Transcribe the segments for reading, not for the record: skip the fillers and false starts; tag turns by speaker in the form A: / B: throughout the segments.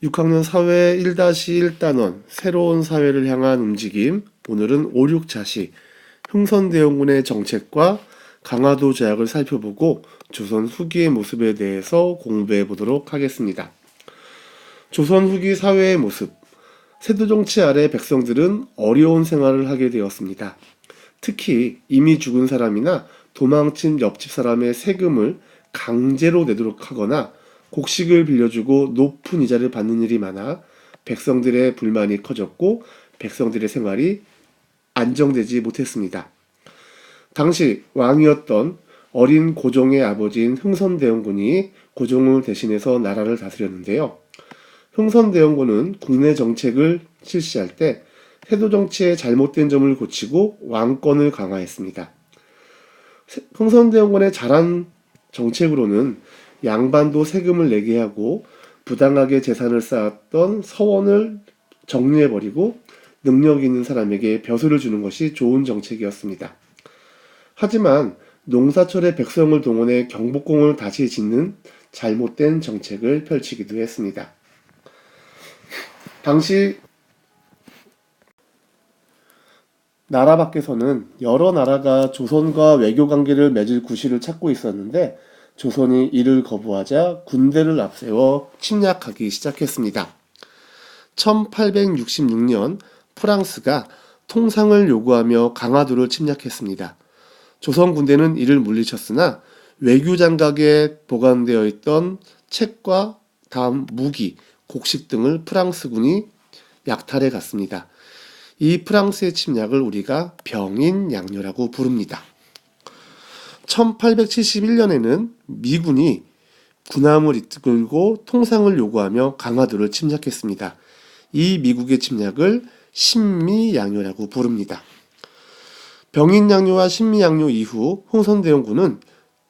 A: 6학년 사회 1-1단원 새로운 사회를 향한 움직임. 오늘은 5, 6자시 흥선대원군의 정책과 강화도 조약을 살펴보고 조선 후기의 모습에 대해서 공부해 보도록 하겠습니다. 조선 후기 사회의 모습. 세도정치 아래 백성들은 어려운 생활을 하게 되었습니다. 특히 이미 죽은 사람이나 도망친 옆집 사람의 세금을 강제로 내도록 하거나 곡식을 빌려주고 높은 이자를 받는 일이 많아 백성들의 불만이 커졌고 백성들의 생활이 안정되지 못했습니다. 당시 왕이었던 어린 고종의 아버지인 흥선대원군이 고종을 대신해서 나라를 다스렸는데요. 흥선대원군은 국내 정책을 실시할 때 세도 정치의 잘못된 점을 고치고 왕권을 강화했습니다. 흥선대원군의 잘한 정책으로는 양반도 세금을 내게 하고 부당하게 재산을 쌓았던 서원을 정리해버리고 능력 있는 사람에게 벼슬을 주는 것이 좋은 정책이었습니다. 하지만 농사철에 백성을 동원해 경복궁을 다시 짓는 잘못된 정책을 펼치기도 했습니다. 당시 나라 밖에서는 여러 나라가 조선과 외교 관계를 맺을 구실을 찾고 있었는데 조선이 이를 거부하자 군대를 앞세워 침략하기 시작했습니다. 1866년 프랑스가 통상을 요구하며 강화도를 침략했습니다. 조선 군대는 이를 물리쳤으나 외교 장각에 보관되어 있던 책과 다음 무기, 곡식 등을 프랑스군이 약탈해 갔습니다. 이 프랑스의 침략을 우리가 병인양요라고 부릅니다. 1871년에는 미군이 군함을 이끌고 통상을 요구하며 강화도를 침략했습니다. 이 미국의 침략을 신미양요라고 부릅니다. 병인양요와 신미양요 이후 흥선대원군은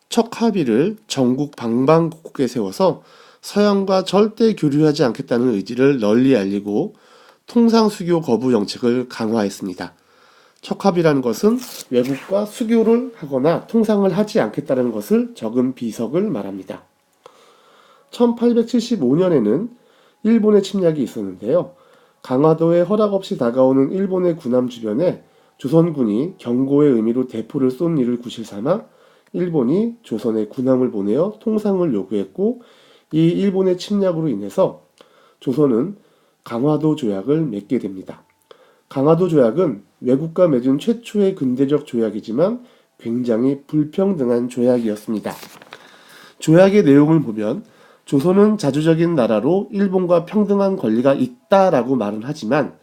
A: 척합의를 전국 방방곡곡에 세워서 서양과 절대 교류하지 않겠다는 의지를 널리 알리고 통상수교 거부 정책을 강화했습니다. 척합이라는 것은 외국과 수교를 하거나 통상을 하지 않겠다는 것을 적은 비석을 말합니다. 1875년에는 일본의 침략이 있었는데요. 강화도에 허락 없이 다가오는 일본의 군함 주변에 조선군이 경고의 의미로 대포를 쏜 일을 구실삼아 일본이 조선에 군함을 보내어 통상을 요구했고 이 일본의 침략으로 인해서 조선은 강화도 조약을 맺게 됩니다. 강화도 조약은 외국과 맺은 최초의 근대적 조약이지만 굉장히 불평등한 조약이었습니다. 조약의 내용을 보면 조선은 자주적인 나라로 일본과 평등한 권리가 있다라고 말은 하지만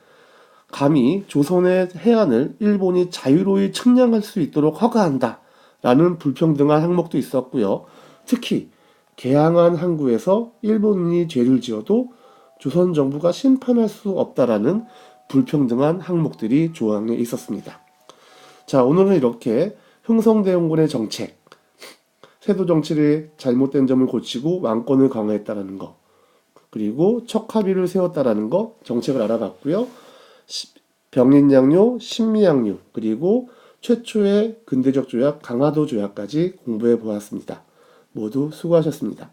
A: 감히 조선의 해안을 일본이 자유로이 측량할 수 있도록 허가한다 라는 불평등한 항목도 있었고요. 특히 개항한 항구에서 일본인이 죄를 지어도 조선 정부가 심판할 수 없다라는 불평등한 항목들이 조항에 있었습니다. 자, 오늘은 이렇게 흥선대원군의 정책, 세도 정치의 잘못된 점을 고치고 왕권을 강화했다라는 거, 그리고 척합의를 세웠다라는 거, 정책을 알아봤고요. 병인양요, 신미양요, 그리고 최초의 근대적 조약 강화도 조약까지 공부해 보았습니다. 모두 수고하셨습니다.